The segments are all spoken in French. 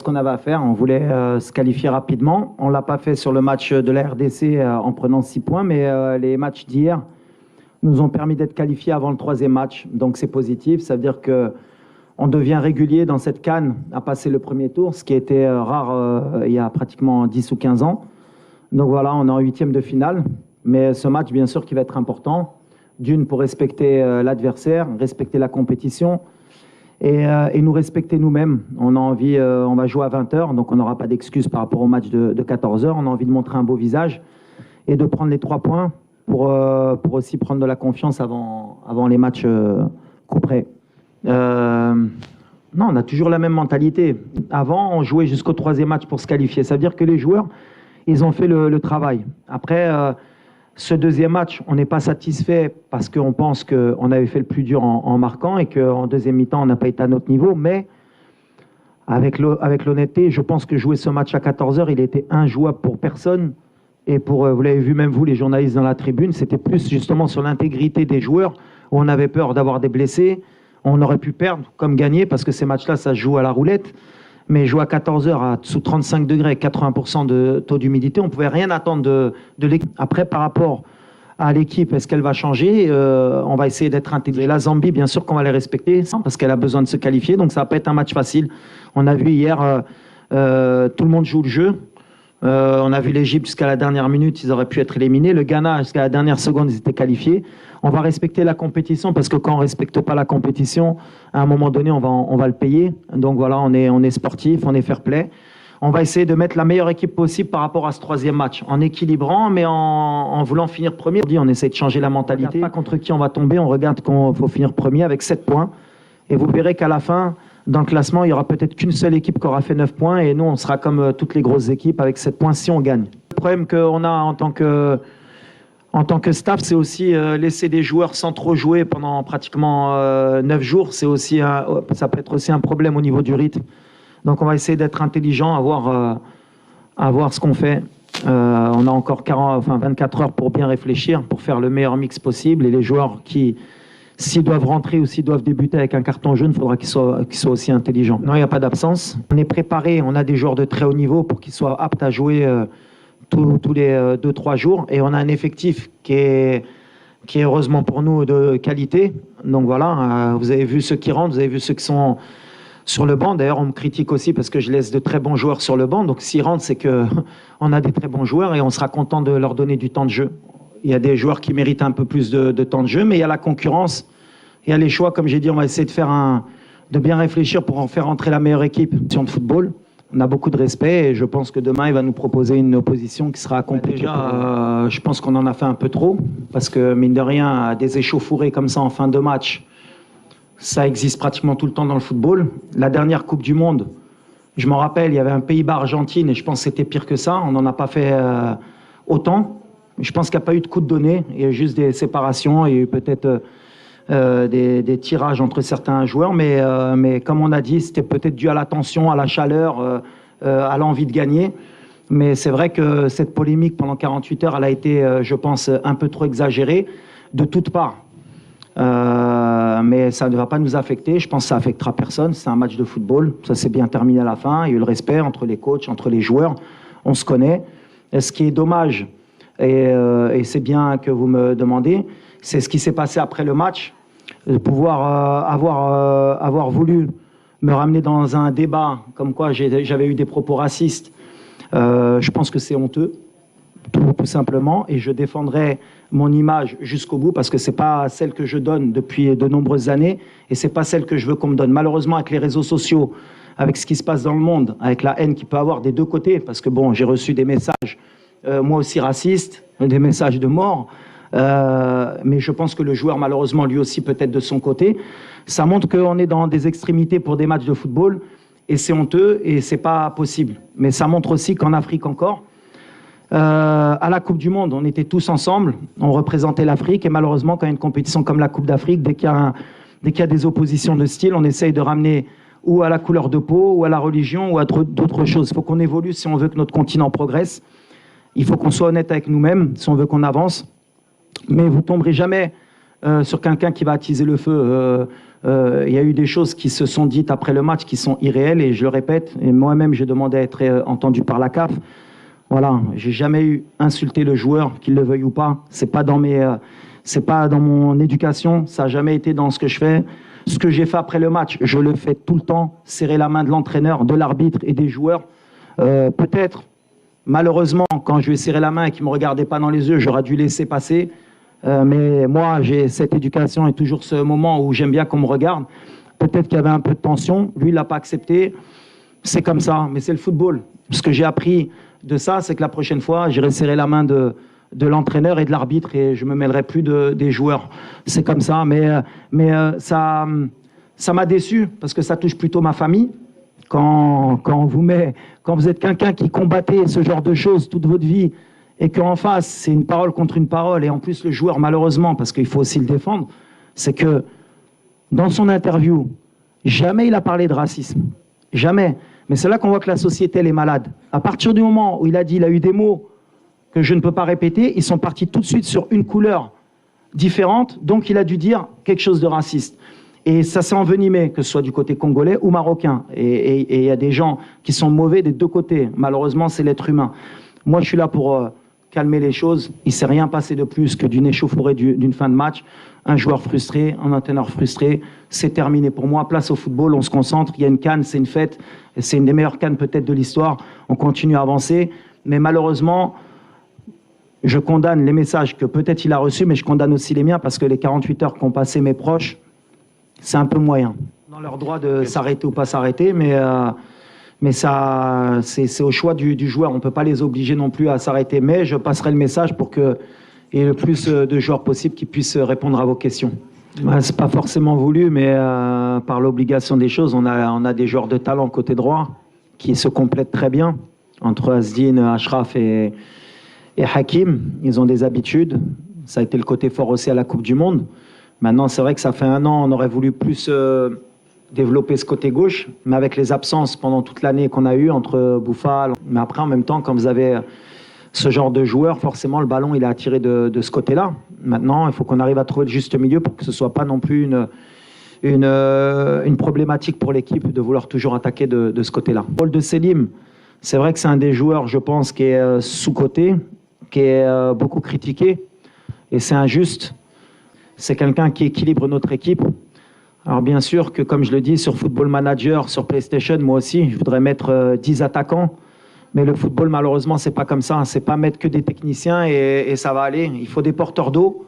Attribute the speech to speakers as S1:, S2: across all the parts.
S1: Ce qu'on avait à faire, on voulait se qualifier rapidement. On ne l'a pas fait sur le match de la RDC en prenant 6 points, mais les matchs d'hier nous ont permis d'être qualifiés avant le 3e match. Donc c'est positif, ça veut dire qu'on devient régulier dans cette CAN à passer le premier tour, ce qui était rare il y a pratiquement 10 ou 15 ans. Donc voilà, on est en 8e de finale. Mais ce match, bien sûr, qui va être important. D'une, pour respecter l'adversaire, respecter la compétition et nous respecter nous-mêmes. On a envie, on va jouer à 20h, donc on n'aura pas d'excuses par rapport au match de 14h. On a envie de montrer un beau visage et de prendre les 3 points pour aussi prendre de la confiance avant les matchs coup près. Non, on a toujours la même mentalité. Avant, on jouait jusqu'au 3e match pour se qualifier. Ça veut dire que les joueurs, ils ont fait le travail. Après, ce 2e match, on n'est pas satisfait parce qu'on pense qu'on avait fait le plus dur en marquant et qu'en 2e mi-temps, on n'a pas été à notre niveau. Mais avec l'honnêteté, je pense que jouer ce match à 14h, il était injouable pour personne. Et vous l'avez vu même vous, les journalistes dans la tribune, c'était plus justement sur l'intégrité des joueurs où on avait peur d'avoir des blessés. On aurait pu perdre comme gagner parce que ces matchs-là, ça se joue à la roulette. Mais jouer à 14h sous 35 degrés, 80% de taux d'humidité, on ne pouvait rien attendre de l'équipe. Après, par rapport à l'équipe, est-ce qu'elle va changer? On va essayer d'être intégré. La Zambie, bien sûr qu'on va les respecter parce qu'elle a besoin de se qualifier. Donc ça ne va pas être un match facile. On a vu hier, tout le monde joue le jeu. On a vu l'Égypte jusqu'à la dernière minute, ils auraient pu être éliminés. Le Ghana, jusqu'à la dernière seconde, ils étaient qualifiés. On va respecter la compétition parce que quand on ne respecte pas la compétition, à un moment donné, on va le payer. Donc voilà, on est sportif, on est fair play. On va essayer de mettre la meilleure équipe possible par rapport à ce 3e match, en équilibrant, mais en voulant finir premier. On essaie de changer la mentalité. On ne regarde pas contre qui on va tomber, on regarde qu'il faut finir premier avec 7 points. Et vous verrez qu'à la fin, dans le classement, il n'y aura peut-être qu'une seule équipe qui aura fait 9 points et nous, on sera comme toutes les grosses équipes avec 7 points si on gagne. Le problème qu'on a en tant que staff, c'est aussi laisser des joueurs sans trop jouer pendant pratiquement 9 jours. Ça peut être aussi un problème au niveau du rythme. Donc on va essayer d'être intelligent, à voir ce qu'on fait. On a encore 24 heures pour bien réfléchir, pour faire le meilleur mix possible. Et les joueurs qui, s'ils doivent rentrer ou s'ils doivent débuter avec un carton jaune, il faudra qu'ils soient aussi intelligents. Non, il n'y a pas d'absence. On est préparé, on a des joueurs de très haut niveau pour qu'ils soient aptes à jouer tous les 2-3 jours. Et on a un effectif qui est heureusement pour nous de qualité. Donc voilà, vous avez vu ceux qui rentrent, vous avez vu ceux qui sont sur le banc. D'ailleurs, on me critique aussi parce que je laisse de très bons joueurs sur le banc. Donc s'ils rentrent, c'est qu'on a des très bons joueurs et on sera content de leur donner du temps de jeu. Il y a des joueurs qui méritent un peu plus de temps de jeu, mais il y a la concurrence, il y a les choix. Comme j'ai dit, on va essayer de bien réfléchir pour en faire entrer la meilleure équipe de football. On a beaucoup de respect et je pense que demain, il va nous proposer une opposition qui sera accomplie. Déjà, je pense qu'on en a fait un peu trop parce que, mine de rien, des échauffourées comme ça en fin de match, ça existe pratiquement tout le temps dans le football. La dernière Coupe du Monde, je m'en rappelle, il y avait un Pays-Bas-Argentine et je pense que c'était pire que ça. On n'en a pas fait autant. Je pense qu'il n'y a pas eu de coup de donné. Il y a juste des séparations. Il y a eu peut-être des tirages entre certains joueurs. Mais comme on a dit, c'était peut-être dû à la tension, à la chaleur, à l'envie de gagner. Mais c'est vrai que cette polémique pendant 48 heures, elle a été, je pense, un peu trop exagérée de toutes parts. Mais ça ne va pas nous affecter. Je pense que ça affectera personne. C'est un match de football. Ça s'est bien terminé à la fin. Il y a eu le respect entre les coachs, entre les joueurs. On se connaît. Et ce qui est dommage, et c'est bien que vous me demandez, c'est ce qui s'est passé après le match. De pouvoir avoir voulu me ramener dans un débat comme quoi j'avais eu des propos racistes. Je pense que c'est honteux. Tout simplement, et je défendrai mon image jusqu'au bout parce que c'est pas celle que je donne depuis de nombreuses années et c'est pas celle que je veux qu'on me donne. Malheureusement, avec les réseaux sociaux, avec ce qui se passe dans le monde, avec la haine qu'il peut avoir des deux côtés, parce que bon, j'ai reçu des messages, moi aussi racistes, des messages de mort, mais je pense que le joueur, malheureusement, lui aussi peut-être de son côté, ça montre qu'on est dans des extrémités pour des matchs de football et c'est honteux et c'est pas possible. Mais ça montre aussi qu'en Afrique encore, à la Coupe du Monde, on était tous ensemble, on représentait l'Afrique et malheureusement quand il y a une compétition comme la Coupe d'Afrique, dès qu'il y a des oppositions de style, on essaye de ramener ou à la couleur de peau, ou à la religion, ou à d'autres choses. Il faut qu'on évolue si on veut que notre continent progresse. Il faut qu'on soit honnête avec nous-mêmes si on veut qu'on avance. Mais vous tomberez jamais sur quelqu'un qui va attiser le feu. Il y a eu des choses qui se sont dites après le match qui sont irréelles, et je le répète, et moi-même j'ai demandé à être entendu par la CAF. Voilà, j'ai jamais eu insulté le joueur, qu'il le veuille ou pas. C'est pas dans mon éducation, ça n'a jamais été dans ce que je fais. Ce que j'ai fait après le match, je le fais tout le temps, serrer la main de l'entraîneur, de l'arbitre et des joueurs. Peut-être, malheureusement, quand je lui ai serré la main et qu'il ne me regardait pas dans les yeux, j'aurais dû laisser passer. Mais moi, j'ai cette éducation et toujours ce moment où j'aime bien qu'on me regarde. Peut-être qu'il y avait un peu de tension. Lui, il ne l'a pas accepté. C'est comme ça, mais c'est le football. Ce que j'ai appris de ça, c'est que la prochaine fois, j'irai serrer la main de l'entraîneur et de l'arbitre et je ne me mêlerai plus des joueurs. C'est comme ça, mais ça m'a déçu parce que ça touche plutôt ma famille. Quand vous êtes quelqu'un qui combattait ce genre de choses toute votre vie et qu'en face, c'est une parole contre une parole, et en plus le joueur, malheureusement, parce qu'il faut aussi le défendre, c'est que dans son interview, jamais il a parlé de racisme. Jamais. Mais c'est là qu'on voit que la société, elle est malade. À partir du moment où il a eu des mots que je ne peux pas répéter, ils sont partis tout de suite sur une couleur différente, donc il a dû dire quelque chose de raciste. Et ça s'est envenimé, que ce soit du côté congolais ou marocain. Et il y a des gens qui sont mauvais des deux côtés. Malheureusement, c'est l'être humain. Moi, je suis là pour calmer les choses. Il ne s'est rien passé de plus que d'une échauffourée d'une fin de match. Un joueur frustré, un entraîneur frustré. C'est terminé pour moi. Place au football, on se concentre. Il y a une CAN, c'est une fête. C'est une des meilleures CAN peut-être de l'histoire. On continue à avancer. Mais malheureusement, je condamne les messages que peut-être il a reçus, mais je condamne aussi les miens parce que les 48 heures qu'ont passé mes proches, c'est un peu moyen. Dans leur droit de s'arrêter ou pas s'arrêter, mais ça, c'est au choix du joueur. On ne peut pas les obliger non plus à s'arrêter. Mais je passerai le message pour qu'il y ait le plus de joueurs possible qui puissent répondre à vos questions. Ce n'est pas forcément voulu, mais par l'obligation des choses, on a des joueurs de talent côté droit qui se complètent très bien. Entre Asdine, Achraf et Hakim, ils ont des habitudes. Ça a été le côté fort aussi à la Coupe du Monde. Maintenant, c'est vrai que ça fait un an, on aurait voulu plus développer ce côté gauche, mais avec les absences pendant toute l'année qu'on a eu entre Bouffal. Mais après, en même temps, quand vous avez ce genre de joueur, forcément, le ballon, il est attiré de ce côté-là. Maintenant, il faut qu'on arrive à trouver le juste milieu pour que ce ne soit pas non plus une problématique pour l'équipe de vouloir toujours attaquer de ce côté-là. Le rôle de Selim, c'est vrai que c'est un des joueurs, je pense, qui est sous-coté, qui est beaucoup critiqué, et c'est injuste. C'est quelqu'un qui équilibre notre équipe. Alors bien sûr que, comme je le dis, sur Football Manager, sur PlayStation, moi aussi, je voudrais mettre 10 attaquants. Mais le football, malheureusement, c'est pas comme ça. C'est pas mettre que des techniciens et ça va aller. Il faut des porteurs d'eau.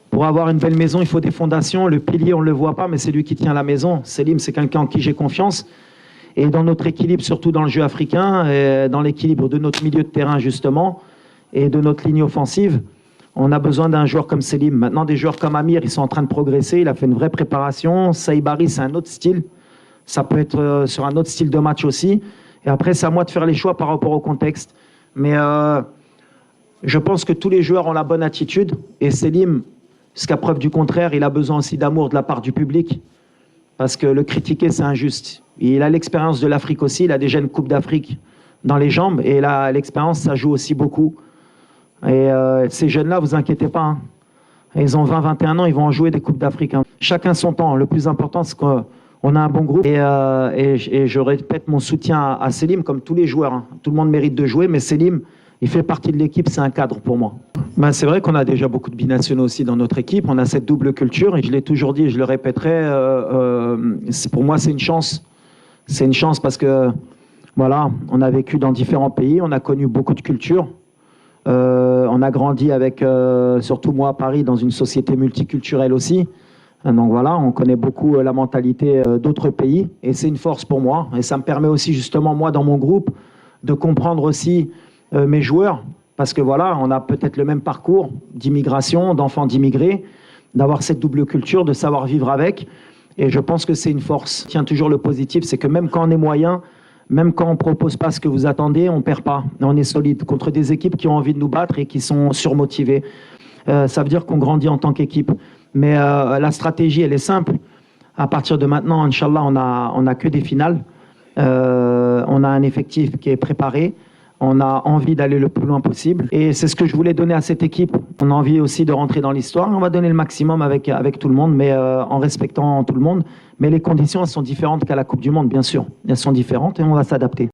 S1: Pour avoir une belle maison, il faut des fondations. Le pilier, on ne le voit pas, mais c'est lui qui tient la maison. Selim, c'est quelqu'un en qui j'ai confiance. Et dans notre équilibre, surtout dans le jeu africain, et dans l'équilibre de notre milieu de terrain, justement, et de notre ligne offensive, on a besoin d'un joueur comme Selim. Maintenant, des joueurs comme Amir, ils sont en train de progresser. Il a fait une vraie préparation. Saïbari, c'est un autre style. Ça peut être sur un autre style de match aussi. Et après, c'est à moi de faire les choix par rapport au contexte. Mais je pense que tous les joueurs ont la bonne attitude. Et Selim, jusqu'à preuve du contraire, il a besoin aussi d'amour de la part du public. Parce que le critiquer, c'est injuste. Il a l'expérience de l'Afrique aussi. Il a déjà une Coupe d'Afrique dans les jambes. Et là, l'expérience, ça joue aussi beaucoup. Et ces jeunes-là, vous inquiétez pas. Hein. Ils ont 20-21 ans, ils vont en jouer des Coupes d'Afrique. Hein. Chacun son temps. Le plus important, c'est qu'on a un bon groupe. Et je répète mon soutien à Selim, comme tous les joueurs. Hein. Tout le monde mérite de jouer, mais Selim, il fait partie de l'équipe, c'est un cadre pour moi. Ben, c'est vrai qu'on a déjà beaucoup de binationaux aussi dans notre équipe. On a cette double culture, et je l'ai toujours dit et je le répéterai. Pour moi, c'est une chance. C'est une chance parce que, voilà, on a vécu dans différents pays, on a connu beaucoup de cultures. On a grandi avec, surtout moi à Paris, dans une société multiculturelle aussi. Donc voilà, on connaît beaucoup la mentalité d'autres pays et c'est une force pour moi. Et ça me permet aussi justement, moi, dans mon groupe, de comprendre aussi mes joueurs. Parce que voilà, on a peut-être le même parcours d'immigration, d'enfants d'immigrés, d'avoir cette double culture, de savoir vivre avec. Et je pense que c'est une force. Tiens, toujours le positif, c'est que même quand on est moyen, même quand on ne propose pas ce que vous attendez, on ne perd pas. On est solide contre des équipes qui ont envie de nous battre et qui sont surmotivées. Ça veut dire qu'on grandit en tant qu'équipe. Mais la stratégie, elle est simple. À partir de maintenant, Inch'Allah, on a que des finales. On a un effectif qui est préparé. On a envie d'aller le plus loin possible. Et c'est ce que je voulais donner à cette équipe. On a envie aussi de rentrer dans l'histoire. On va donner le maximum avec tout le monde, mais en respectant tout le monde. Mais les conditions, elles sont différentes qu'à la Coupe du Monde, bien sûr. Elles sont différentes et on va s'adapter.